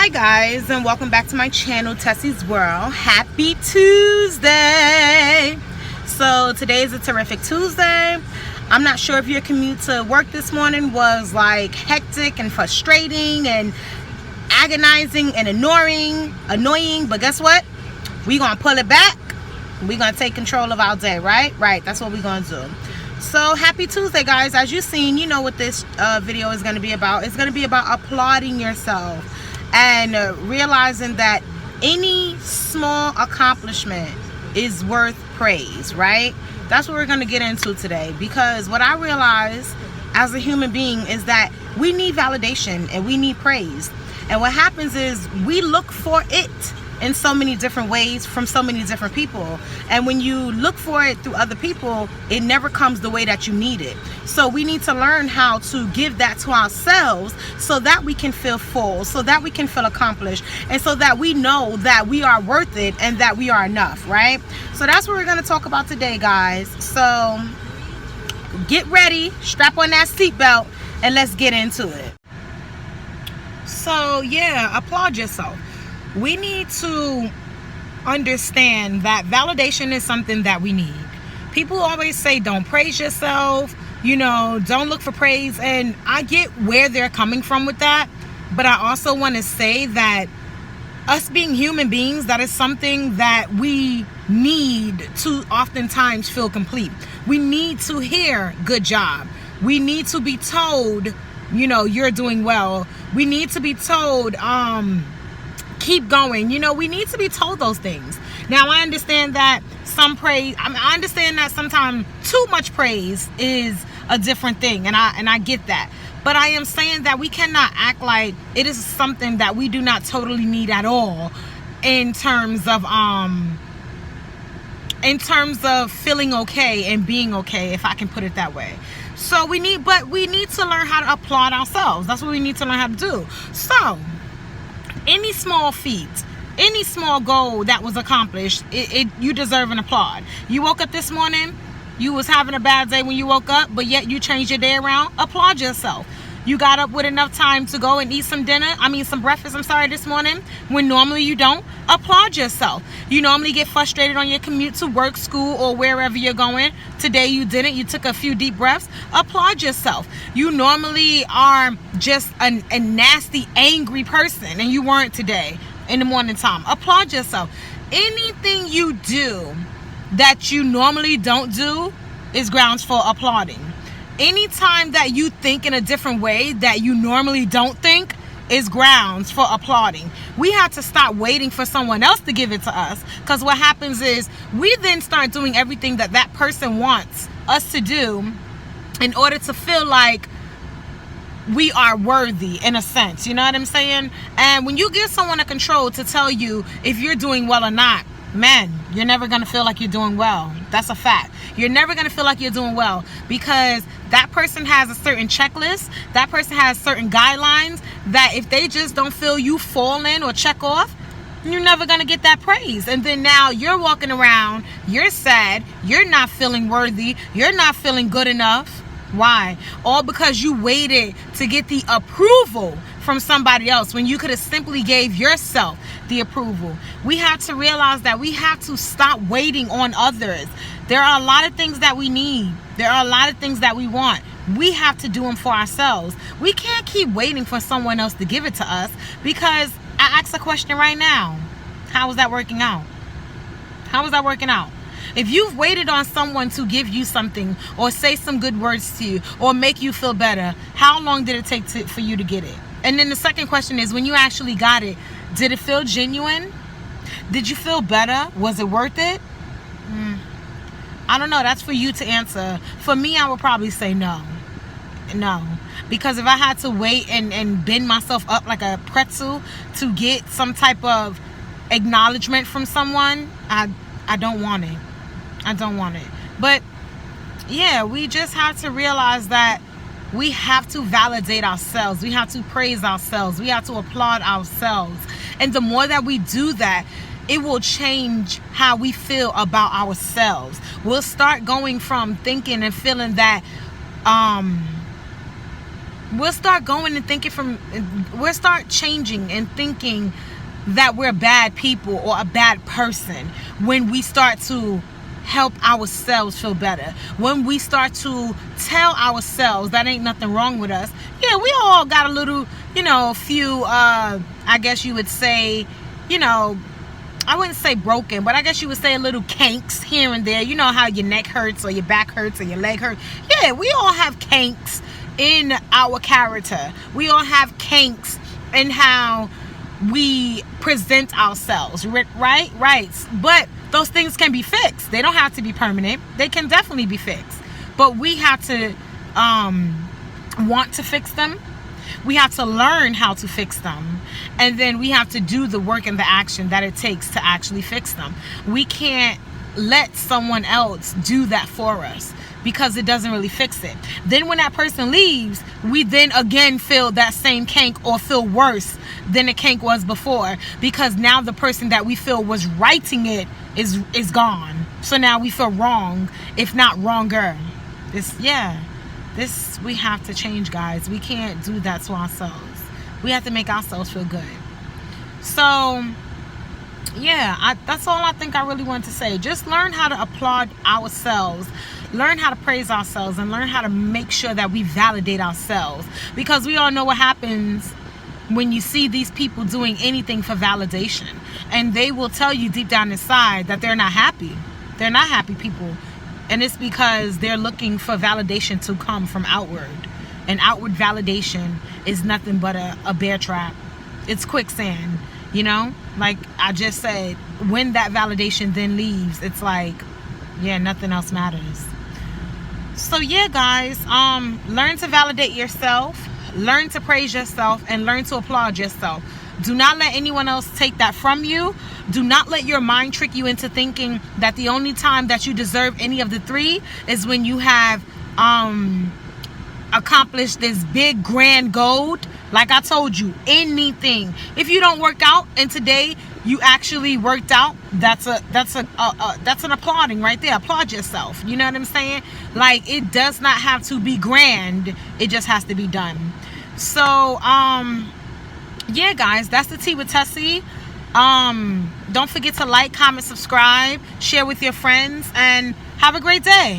Hi guys, and welcome back to my channel, Tessie's World. Happy Tuesday! So today is a terrific Tuesday. I'm not sure if your commute to work this morning was like hectic and frustrating and agonizing and annoying, but guess what? We're gonna pull it back. We're gonna take control of our day, right? That's what we're gonna do. So happy Tuesday, guys. As you've seen, you know what this video is going to be about. It's going to be about applauding yourself and realizing that any small accomplishment is worth praise, right? That's what we're going to get into today, because what I realize as a human being is that we need validation and we need praise. And what happens is we look for it in so many different ways from so many different people, and when you look for it through other people, it never comes the way that you need it. So we need to learn how to give that to ourselves so that we can feel full, so that we can feel accomplished, and so that we know that we are worth it and that we are enough, right? So that's what we're going to talk about today, guys. So get ready, strap on that seatbelt, and let's get into it. So yeah, applaud yourself. We need to understand that validation is something that we need. People always say don't praise yourself, don't look for praise, and I get where they're coming from with that, but I also want to say that us being human beings, that is something that we need to oftentimes feel complete. We need to hear good job. We need to be told, you're doing well. We need to be told, keep going. We need to be told those things. Now, I understand that I understand that sometimes too much praise is a different thing, and I get that. But I am saying that we cannot act like it is something that we do not totally need at all in terms of feeling okay and being okay, if I can put it that way. So we need to learn how to applaud ourselves. That's what we need to learn how to do. So any small feat, any small goal that was accomplished, you deserve an applaud. You woke up this morning, you was having a bad day when you woke up, but yet you changed your day around. Applaud yourself. You got up with enough time to go and eat some breakfast, this morning, when normally you don't. Applaud yourself. You normally get frustrated on your commute to work, school, or wherever you're going. Today you didn't. You took a few deep breaths. Applaud yourself. You normally are just a nasty, angry person, and you weren't today in the morning time. Applaud yourself. Anything you do that you normally don't do is grounds for applauding. Anytime that you think in a different way that you normally don't think is grounds for applauding. We have to stop waiting for someone else to give it to us, because what happens is we then start doing everything that person wants us to do in order to feel like we are worthy, in a sense. You know what I'm saying? And when you give someone a control to tell you if you're doing well or not, man, you're never going to feel like you're doing well. That's a fact. You're never going to feel like you're doing well, because that person has a certain checklist. That person has certain guidelines that if they just don't feel you fall in or check off, you're never going to get that praise. And then now you're walking around, you're sad, you're not feeling worthy, you're not feeling good enough. Why? All because you waited to get the approval from somebody else when you could have simply gave yourself the approval. We have to realize that we have to stop waiting on others. There are a lot of things that we need. There are a lot of things that we want. We have to do them for ourselves. We can't keep waiting for someone else to give it to us, because I ask a question right now. How is that working out? How is that working out? If you've waited on someone to give you something or say some good words to you or make you feel better, how long did it take for you to get it? And then the second question is, when you actually got it, did it feel genuine? Did you feel better? Was it worth it? I don't know. That's for you to answer. For me, I would probably say no. No. Because if I had to wait and bend myself up like a pretzel to get some type of acknowledgement from someone, I don't want it. I don't want it. But yeah, we just have to realize that we have to validate ourselves. We have to praise ourselves. We have to applaud ourselves. And the more that we do that, it will change how we feel about ourselves. We'll start going from thinking and feeling that we'll start going and thinking we'll start changing and thinking that we're bad people or a bad person when we start to help ourselves feel better. When we start to tell ourselves that ain't nothing wrong with us. Yeah, we all got a little, few, I guess you would say, I wouldn't say broken, but I guess you would say a little kinks here and there. You know how your neck hurts or your back hurts or your leg hurts. Yeah, we all have kinks in our character. We all have kinks in how we present ourselves, right? But those things can be fixed. They don't have to be permanent. They can definitely be fixed. But we have to want to fix them. We have to learn how to fix them. And then we have to do the work and the action that it takes to actually fix them. We can't let someone else do that for us because it doesn't really fix it. Then when that person leaves, we then again feel that same kink or feel worse than the kink was before, because now the person that we feel was righting it is gone. So now we feel wrong, if not wronger. This we have to change, guys. We can't do that to ourselves. We have to make ourselves feel good. So yeah, that's all I think I really want to say. Just learn how to applaud ourselves, learn how to praise ourselves, and learn how to make sure that we validate ourselves, because we all know what happens when you see these people doing anything for validation, and they will tell you deep down inside that they're not happy. They're not happy people, and it's because they're looking for validation to come from outward, and outward validation is nothing but a bear trap. It's quicksand. Like I just said, when that validation then leaves, it's like, yeah, nothing else matters. So yeah, guys, learn to validate yourself, learn to praise yourself, and learn to applaud yourself. Do not let anyone else take that from you. Do not let your mind trick you into thinking that the only time that you deserve any of the three is when you have accomplished this big grand goal. Like I told you, anything. If you don't work out and today you actually worked out, that's an applauding right there. Applaud yourself. You know what I'm saying? Like, it does not have to be grand. It just has to be done. So yeah, guys, that's the tea with Tessie. Don't forget to like, comment, subscribe, share with your friends, and have a great day.